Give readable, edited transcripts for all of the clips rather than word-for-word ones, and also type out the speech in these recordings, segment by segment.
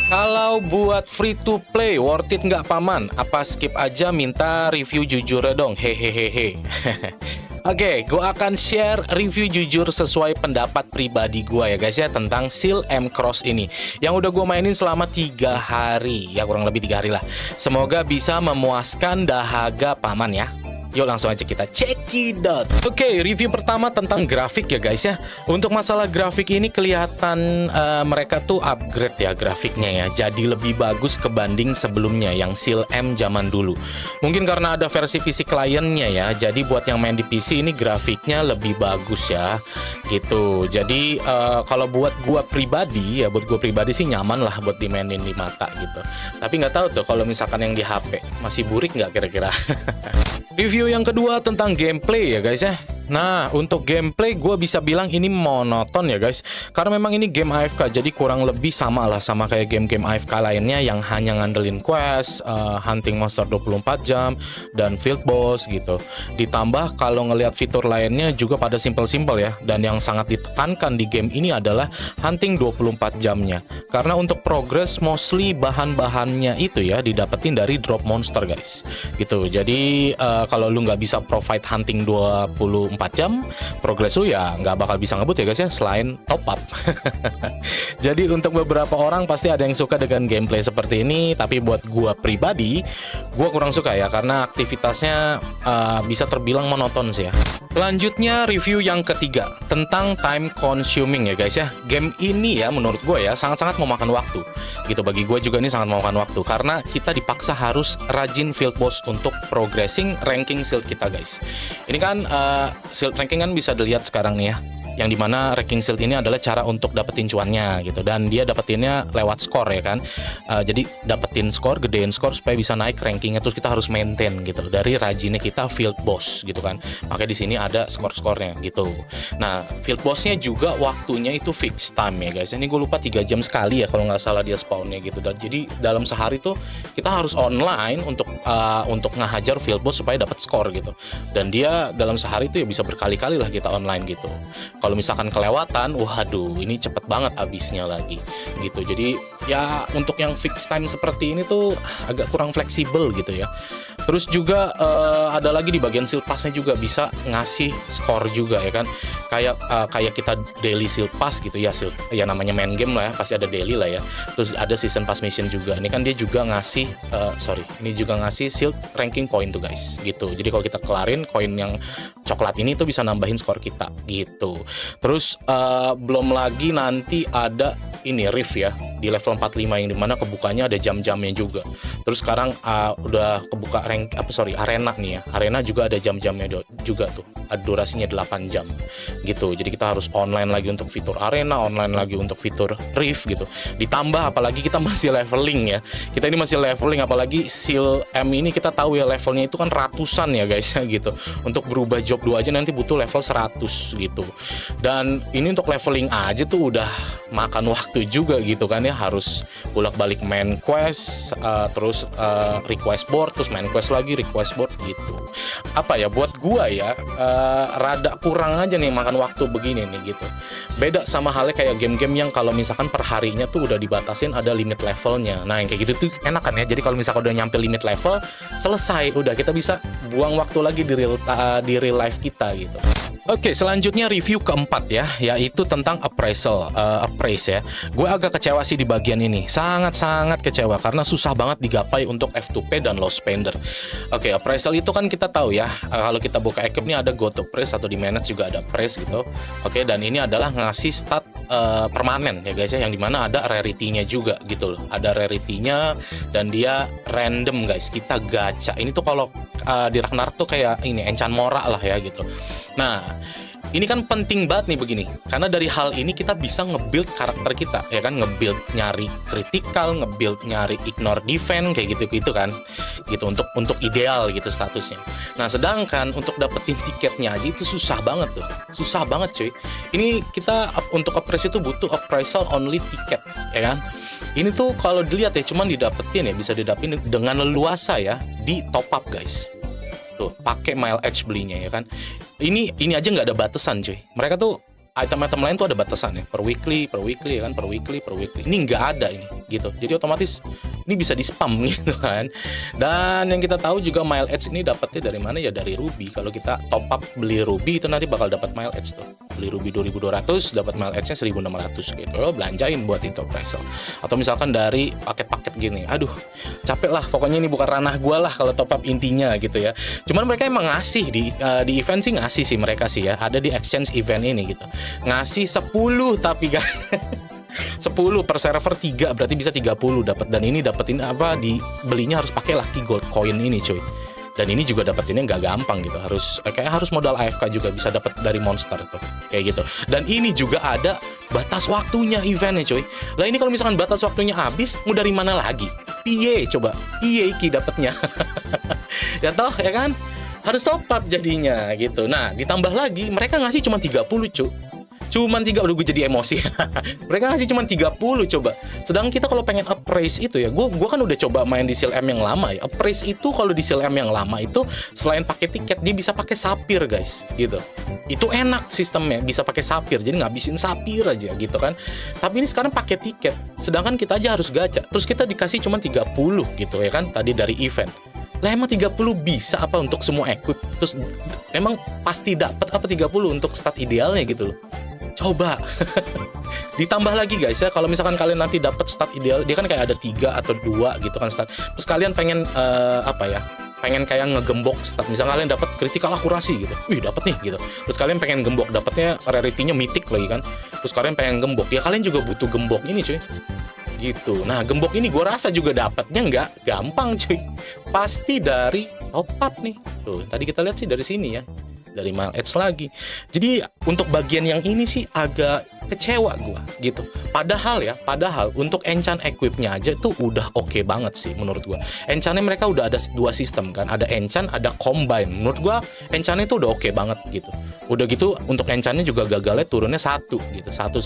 Kalau buat free to play, worth it nggak paman? Apa skip aja, minta review jujurnya dong, hehehehe. Oke, gue akan share review jujur sesuai pendapat pribadi gue ya guys ya tentang Seal M Cross ini yang udah gue mainin selama 3 hari, ya kurang lebih 3 hari lah. Semoga bisa memuaskan dahaga paman ya. Yuk langsung aja kita cekidot. Oke, review pertama tentang grafik ya guys ya. Untuk masalah grafik ini kelihatan mereka tuh upgrade ya grafiknya ya. Jadi lebih bagus kebanding sebelumnya yang Seal M zaman dulu. Mungkin karena ada versi PC kliennya ya. Jadi buat yang main di PC ini grafiknya lebih bagus ya. Gitu. Jadi kalau buat gua pribadi ya, buat gua pribadi sih nyaman lah buat dimainin di mata gitu. Tapi nggak tahu tuh kalau misalkan yang di HP masih burik nggak kira-kira. Review yang kedua tentang gameplay ya guys ya. Nah, untuk gameplay gue bisa bilang ini monoton ya guys. Karena memang ini game AFK, jadi kurang lebih sama lah sama kayak game-game AFK lainnya yang hanya ngandelin quest, hunting monster 24 jam, dan field boss gitu. Ditambah kalau ngelihat fitur lainnya juga pada simple-simple ya. Dan yang sangat ditekankan di game ini adalah hunting 24 jamnya. Karena untuk progress mostly bahan-bahannya itu ya didapetin dari drop monster guys. Gitu, jadi kalau lu nggak bisa provide hunting 24 jam, progres lu ya nggak bakal bisa ngebut ya guys ya, selain top up. Jadi untuk beberapa orang pasti ada yang suka dengan gameplay seperti ini, tapi buat gua pribadi, gua kurang suka ya, karena aktivitasnya bisa terbilang monoton sih ya. Selanjutnya review yang ketiga tentang time consuming ya guys ya. Game ini ya menurut gue ya sangat-sangat memakan waktu gitu. Bagi gue juga ini sangat memakan waktu karena kita dipaksa harus rajin field boss untuk progressing ranking shield kita guys. Ini kan shield ranking kan bisa dilihat sekarang nih ya, yang dimana ranking shield ini adalah cara untuk dapetin cuannya gitu, dan dia dapetinnya lewat skor ya kan. Jadi dapetin skor, gedein skor supaya bisa naik rankingnya, terus kita harus maintain gitu dari rajinnya kita field boss gitu kan. Makanya di sini ada skor-skornya gitu. Nah, field bossnya juga waktunya itu fixed time ya guys. Ini gue lupa 3 jam sekali ya kalau nggak salah dia spawnnya gitu. Dan jadi dalam sehari tuh kita harus online untuk ngehajar field boss supaya dapat skor gitu. Dan dia dalam sehari tuh ya bisa berkali-kali lah kita online gitu. Kalau misalkan kelewatan, waduh ini cepet banget habisnya lagi gitu. Jadi ya untuk yang fixed time seperti ini tuh agak kurang fleksibel gitu ya. Terus juga ada lagi di bagian shield passnya juga bisa ngasih skor juga ya kan. Kayak kita daily shield pass gitu ya, shield ya namanya main game lah ya, pasti ada daily lah ya. Terus ada season pass mission juga. Ini kan dia juga ngasih ini juga ngasih shield ranking point tuh guys gitu. Jadi kalau kita kelarin koin yang coklat ini tuh bisa nambahin skor kita gitu. Terus belum lagi nanti ada ini Rift ya di level 45 yang dimana kebukanya ada jam-jamnya juga. Terus sekarang udah kebuka arena nih ya. Arena juga ada jam-jamnya juga tuh. Ada durasinya 8 jam gitu. Jadi kita harus online lagi untuk fitur arena, online lagi untuk fitur Rift gitu. Ditambah apalagi kita masih leveling ya. Kita ini masih leveling, apalagi Seal M ini kita tahu ya levelnya itu kan ratusan ya guys ya gitu. Untuk berubah job 2 aja nanti butuh level 100 gitu. Dan ini untuk leveling aja tuh udah makan waktu juga gitu kan ya, harus bolak-balik main quest, terus request board, terus main quest lagi, request board gitu. Apa ya, buat gua ya rada kurang aja nih makan waktu begini nih gitu. Beda sama halnya kayak game-game yang kalau misalkan per harinya tuh udah dibatasin ada limit levelnya. Nah yang kayak gitu tuh enak kan ya. Jadi kalau misalkan udah nyampe limit level, selesai, udah kita bisa buang waktu lagi di real life kita gitu. Oke, selanjutnya review keempat ya, yaitu tentang appraise ya. Gue agak kecewa sih di bagian ini, sangat-sangat kecewa karena susah banget digapai untuk F2P dan low spender. Oke, appraisal itu kan kita tahu ya, kalau kita buka equip ini ada go to praise atau di manage juga ada praise gitu. Oke, dan ini adalah ngasih stat permanen ya guys ya, yang dimana ada rarity-nya juga gitu loh. Ada rarity-nya dan dia random guys, kita gacha. Ini tuh kalau di Ragnarok tuh kayak ini enchant mora lah ya gitu. Nah, ini kan penting banget nih begini, karena dari hal ini kita bisa nge-build karakter kita ya kan, nge-build nyari critical, nge-build nyari ignore defense kayak gitu-gitu kan. Gitu untuk ideal gitu statusnya. Nah, sedangkan untuk dapetin tiketnya aja itu susah banget tuh. Susah banget cuy. Ini kita untuk appraise itu butuh appraisal only tiket ya kan. Ini tuh kalau dilihat ya cuman didapetin ya, bisa didapetin dengan leluasa ya di top up guys. Tuh, pakai Mile Edge belinya ya kan. Ini aja nggak ada batasan cuy. Mereka tuh item-item lain tuh ada batasan ya, per weekly ya kan, per weekly. Ini nggak ada ini gitu. Jadi otomatis ini bisa di spam gitu kan. Dan yang kita tahu juga Mile Edge ini dapatnya dari mana ya, dari Ruby. Kalau kita top up beli Ruby itu nanti bakal dapat Mile Edge tuh. Beli Ruby 2200 dapat Mile Edge-nya 1600 gitu. Lo belanjain buat itu appraisal. Atau misalkan dari paket-paket gini. Aduh, capek lah, pokoknya ini bukan ranah gua lah kalau top up intinya gitu ya. Cuman mereka emang ngasih di event sih, ngasih sih mereka sih ya. Ada di exchange event ini gitu. Ngasih 10 tapi kan 10 per server 3 berarti bisa 30 dapat. Dan ini dapetin apa, dibelinya harus pakai Lucky Gold Coin ini cuy. Dan ini juga dapetinnya nggak gampang gitu, harus modal AFK juga bisa dapat dari monster tuh kayak gitu. Dan ini juga ada batas waktunya eventnya cuy. Lah ini kalau misalkan batas waktunya habis, mau dari mana lagi? Piye coba? Piye ki dapetnya? Ya toh ya kan? Harus top up jadinya gitu. Nah ditambah lagi mereka ngasih cuma 30 cuy. Cuman 3, udah gue jadi emosi. Mereka ngasih cuman 30 coba. Sedangkan kita kalau pengen appraise itu ya, gue kan udah coba main di Seal M yang lama ya. Appraise itu kalau di Seal M yang lama itu selain pakai tiket, dia bisa pakai sapir guys, gitu. Itu enak sistemnya, bisa pakai sapir. Jadi ngabisin sapir aja gitu kan. Tapi ini sekarang pakai tiket. Sedangkan kita aja harus gacha. Terus kita dikasih cuman 30 gitu ya kan, tadi dari event. Lah emang 30 bisa apa untuk semua equip? Terus emang pasti dapat apa 30 untuk stat idealnya gitu loh. Coba. Ditambah lagi guys ya, kalau misalkan kalian nanti dapat stat ideal, dia kan kayak ada 3 atau 2 gitu kan stat. Terus kalian pengen pengen kayak ngegembok stat. Misalnya kalian dapat critical akurasi gitu. Wih, dapat nih gitu. Terus kalian pengen gembok, dapatnya rarity-nya mythic lagi kan. Terus kalian pengen gembok. Ya kalian juga butuh gembok ini cuy. Gitu. Nah, gembok ini gue rasa juga dapatnya nggak gampang cuy. Pasti dari top up nih. Tuh, tadi kita lihat sih dari sini ya. Dari Mile Edge lagi. Jadi untuk bagian yang ini sih agak kecewa gua gitu. Padahal untuk enchant equipnya aja tuh udah oke banget sih menurut gua. Enchantnya mereka udah ada 2 sistem kan, ada enchant, ada combine. Menurut gua enchantnya tuh udah oke banget gitu. Udah gitu untuk enchantnya juga gagalnya turunnya 1 gitu, 1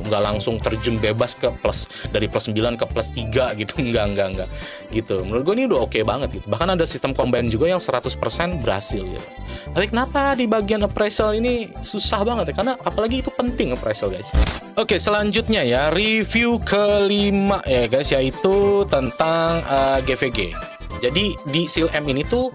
nggak langsung terjun bebas ke plus, dari plus 9 ke plus 3 gitu, enggak gitu. Menurut gua ini udah oke banget gitu. Bahkan ada sistem combine juga yang 100% berhasil gitu. Tapi kenapa di bagian appraisal ini susah banget ya? Karena apalagi itu penting appraisal guys. Oke, selanjutnya ya review kelima ya guys, yaitu tentang GVG. Jadi di Seal M ini tuh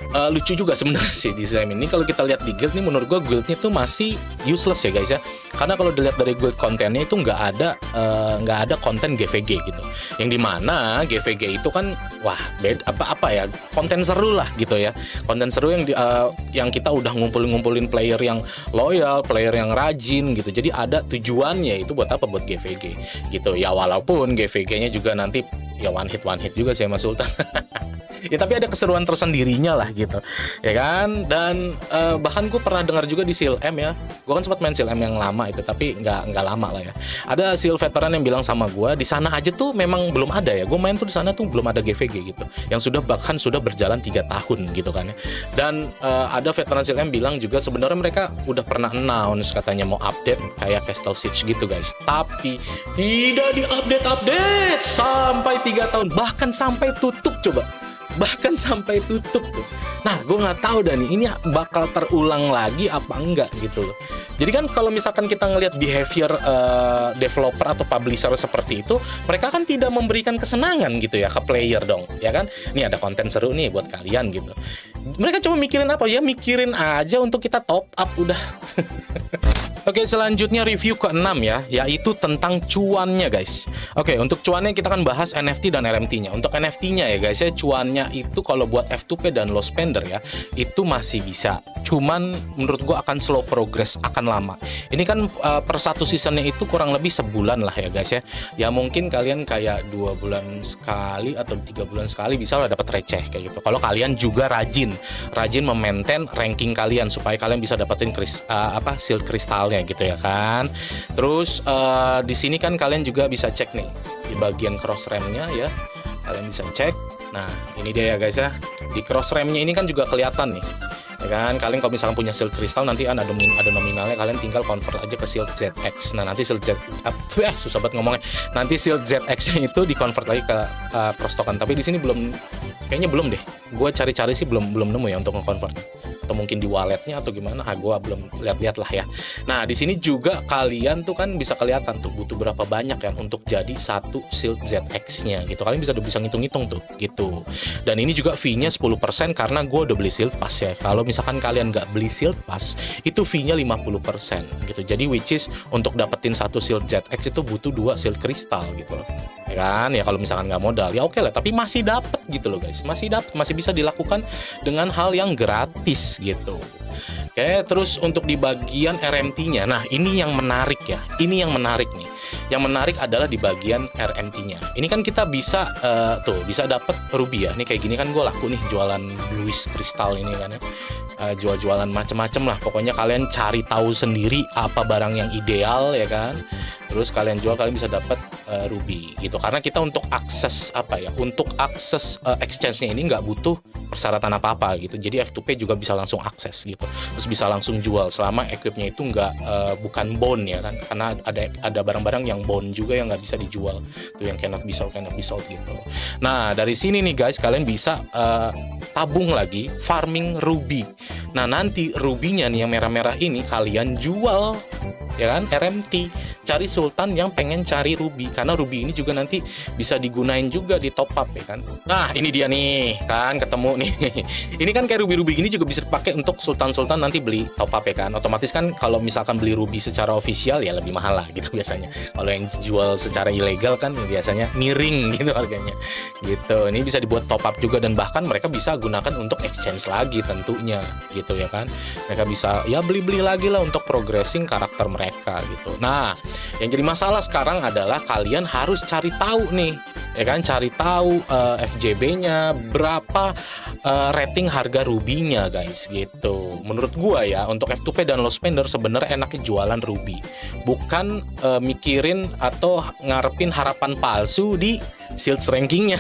lucu juga sebenarnya sih di Seal M ini. Kalau kita lihat di guild nih, menurut gua guildnya tuh masih useless ya guys ya. Karena kalau dilihat dari guild kontennya itu nggak ada konten GVG gitu. Yang dimana GVG itu kan wah apa ya, konten seru lah gitu ya. Konten seru yang kita udah ngumpulin player yang loyal, player yang rajin gitu. Jadi ada tujuannya itu buat apa, buat GVG gitu. Ya walaupun GVG-nya juga nanti ya one hit juga sih Mas Sultan. Ya tapi ada keseruan tersendirinya lah gitu ya kan. Dan bahkan gue pernah dengar juga di Seal M ya, gue kan sempat main Seal M yang lama itu, tapi nggak lama lah ya. Ada Seal veteran yang bilang sama gue, di sana aja tuh memang belum ada ya, gue main tuh di sana tuh belum ada GVG gitu, yang bahkan sudah berjalan 3 tahun gitu kan ya. Dan ada veteran Seal M bilang juga sebenarnya mereka udah pernah announce katanya mau update kayak Castle Siege gitu guys, tapi tidak di-update sampai 3 tahun, bahkan sampai tutup coba. Bahkan sampai tutup tuh. Nah, gue nggak tahu dah nih, ini bakal terulang lagi apa enggak gitu loh. Jadi kan kalau misalkan kita ngelihat behavior developer atau publisher seperti itu, mereka kan tidak memberikan kesenangan gitu ya ke player dong, ya kan? Ini ada konten seru nih buat kalian gitu. Mereka cuma mikirin apa ya? Mikirin aja untuk kita top up udah. Oke, selanjutnya review ke-6 ya, yaitu tentang cuannya guys. Oke, untuk cuannya kita akan bahas NFT dan RMT-nya. Untuk NFT-nya ya guys ya, cuannya itu kalau buat F2P dan low spender ya, itu masih bisa. Cuman menurut gua akan slow progress, akan lama. Ini kan per satu seasonnya itu kurang lebih sebulan lah ya guys ya. Ya mungkin kalian kayak 2 bulan sekali atau 3 bulan sekali bisa lah dapat receh kayak gitu. Kalau kalian juga rajin memaintain ranking kalian supaya kalian bisa dapetin seal kristalnya gitu ya kan. Terus di sini kan kalian juga bisa cek nih di bagian cross RAM-nya ya. Kalian bisa cek. Nah, ini dia ya guys ya. Di cross RAM-nya ini kan juga kelihatan nih. Ya kan, kalian kalau misalkan punya shield kristal nanti ada nominalnya, kalian tinggal convert aja ke shield ZX. Nah, nanti shield susah banget ngomongnya. Nanti shield ZX-nya itu di convert lagi ke prostokan. Tapi di sini kayaknya belum deh. Gue cari-cari sih belum nemu ya untuk nge-convert. atau mungkin di walletnya atau gimana, gue belum lihat-lihat lah ya. Nah di sini juga kalian tuh kan bisa kelihatan tuh butuh berapa banyak kan untuk jadi satu Shield ZX-nya gitu. Kalian bisa ngitung-ngitung tuh gitu. Dan ini juga fee-nya 10% karena gue udah beli Shield Pass ya. Kalau misalkan kalian nggak beli Shield Pass, itu fee-nya 50% gitu. Jadi which is untuk dapetin satu Shield ZX itu butuh 2 Shield Crystal gitu. Ya kan, ya kalau misalkan nggak modal ya oke lah, tapi masih dapet gitu loh guys, masih bisa dilakukan dengan hal yang gratis gitu. Oke, terus untuk di bagian RMT-nya, nah ini yang menarik ya, ini yang menarik nih. Yang menarik adalah di bagian RMT-nya. Ini kan kita bisa tuh bisa dapet ruby ya. Ini kayak gini kan gue laku nih jualan Bluish Crystal ini kan ya. Jual-jualan macem-macem lah. Pokoknya kalian cari tahu sendiri apa barang yang ideal ya kan. Terus kalian jual, kalian bisa dapat ruby gitu. Karena kita untuk akses apa ya? Untuk akses exchange-nya ini nggak butuh persyaratan apa-apa gitu. Jadi F2P juga bisa langsung akses gitu. Terus bisa langsung jual selama equipnya itu nggak bukan bond ya kan. Karena ada barang-barang yang bond juga yang nggak bisa dijual. Tuh yang cannot be sold gitu. Nah, dari sini nih guys, kalian bisa tabung lagi farming ruby. Nah, nanti rubinya nih yang merah-merah ini kalian jual ya kan, RMT. Cari sultan yang pengen cari ruby, karena ruby ini juga nanti bisa digunain juga di top up ya kan. Nah ini dia nih kan, ketemu nih. Ini kan kayak ruby gini juga bisa dipakai untuk sultan nanti beli top up ya kan. Otomatis kan kalau misalkan beli ruby secara official ya lebih mahal lah gitu biasanya. Kalau yang jual secara ilegal kan biasanya miring gitu harganya gitu. Ini bisa dibuat top up juga, dan bahkan mereka bisa gunakan untuk exchange lagi tentunya gitu ya kan. Mereka bisa ya beli lagi lah untuk progressing karakter mereka gitu. Nah yang jadi masalah sekarang adalah kalian harus cari tahu nih ya kan, cari tahu FJB-nya berapa, rating harga rubinya guys gitu. Menurut gua ya untuk F2P dan low spender sebenarnya enaknya jualan ruby, bukan mikirin atau ngarepin harapan palsu di Shields rankingnya.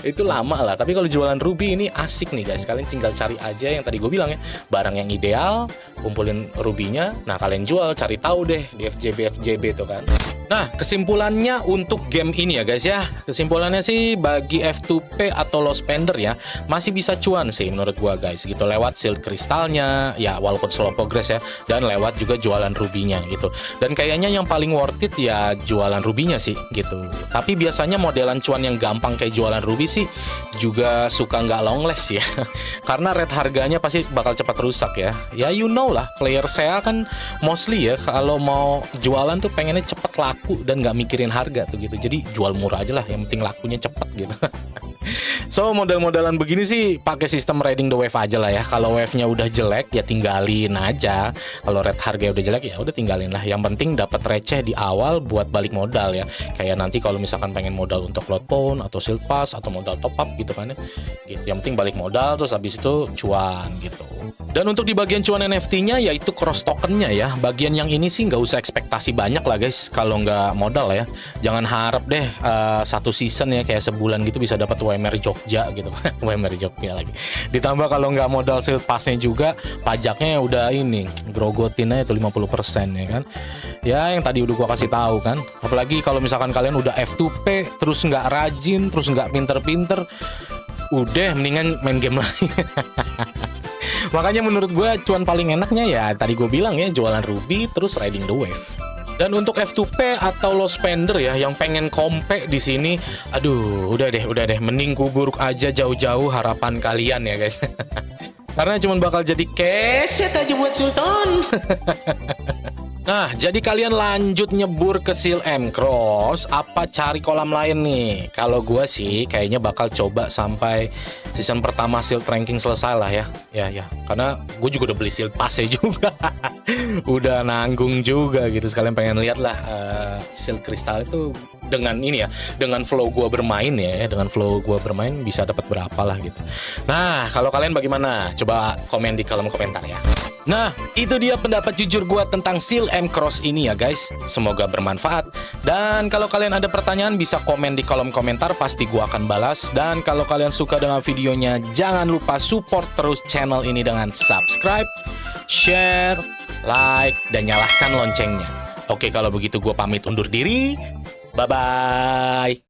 Itu lama lah. Tapi kalau jualan ruby ini asik nih guys. Kalian tinggal cari aja yang tadi gue bilang ya, barang yang ideal, kumpulin rubinya. Nah kalian jual, cari tahu deh di FJB itu kan. Nah kesimpulannya untuk game ini ya guys ya, kesimpulannya sih bagi F2P atau low spender ya masih bisa cuan sih menurut gua guys gitu, lewat shield kristalnya ya walaupun slow progress ya, dan lewat juga jualan rubinya gitu. Dan kayaknya yang paling worth it ya jualan rubinya sih gitu. Tapi biasanya modelan cuan yang gampang kayak jualan ruby sih juga suka nggak long last ya. Karena rate harganya pasti bakal cepat rusak ya. Ya you know lah, player saya kan mostly ya kalau mau jualan tuh pengennya cepet laku dan nggak mikirin harga tuh gitu. Jadi jual murah aja lah, yang penting lakunya cepet gitu. So model-modelan begini sih pakai sistem riding the wave aja lah ya. Kalau wave-nya udah jelek ya tinggalin aja. Kalau rate harga udah jelek ya udah tinggalin lah. Yang penting dapat receh di awal buat balik modal ya. Kayak nanti kalau misalkan pengen modal untuk load pound atau shield pass atau modal top up gitu kan ya. Gitu. Yang penting balik modal terus habis itu cuan gitu. Dan untuk di bagian cuan NFT-nya yaitu cross tokennya ya. Bagian yang ini sih nggak usah ekspektasi banyak lah guys kalau nggak modal ya. Jangan harap deh satu season ya kayak sebulan gitu bisa dapat WMR Jogja gitu. WMR Jogja lagi. Ditambah kalau nggak modal shield pass-nya juga pajaknya udah ini grogotin aja tuh 50% ya kan. Ya yang tadi udah gua kasih tahu kan. Apalagi kalau misalkan kalian udah F2P terus nggak rajin, terus nggak pinter-pinter, udah mendingan main game lain. Makanya menurut gue cuan paling enaknya ya tadi gue bilang ya jualan ruby terus riding the wave. Dan untuk F2P atau low spender ya yang pengen kompe di sini, aduh udah deh mending kubur aja jauh-jauh harapan kalian ya guys. Karena cuman bakal jadi keset aja buat Sultan. Nah, jadi kalian lanjut nyebur ke Seal M Cross apa cari kolam lain nih? Kalau gua sih kayaknya bakal coba sampai season pertama Shield ranking selesai lah ya. Ya. Karena gue juga udah beli Shield Pass-nya juga. Udah nanggung juga gitu. Sekalian pengen lihat lah Shield Crystal itu dengan ini ya, dengan flow gua bermain ya, dengan flow gua bermain bisa dapat berapa lah gitu. Nah, kalau kalian bagaimana? Coba komen di kolom komentar ya. Nah, itu dia pendapat jujur gua tentang Seal M Cross ini ya guys. Semoga bermanfaat. Dan kalau kalian ada pertanyaan bisa komen di kolom komentar, pasti gua akan balas. Dan kalau kalian suka dengan videonya, jangan lupa support terus channel ini dengan subscribe, share, like, dan nyalakan loncengnya. Oke, kalau begitu gua pamit undur diri. Bye-bye.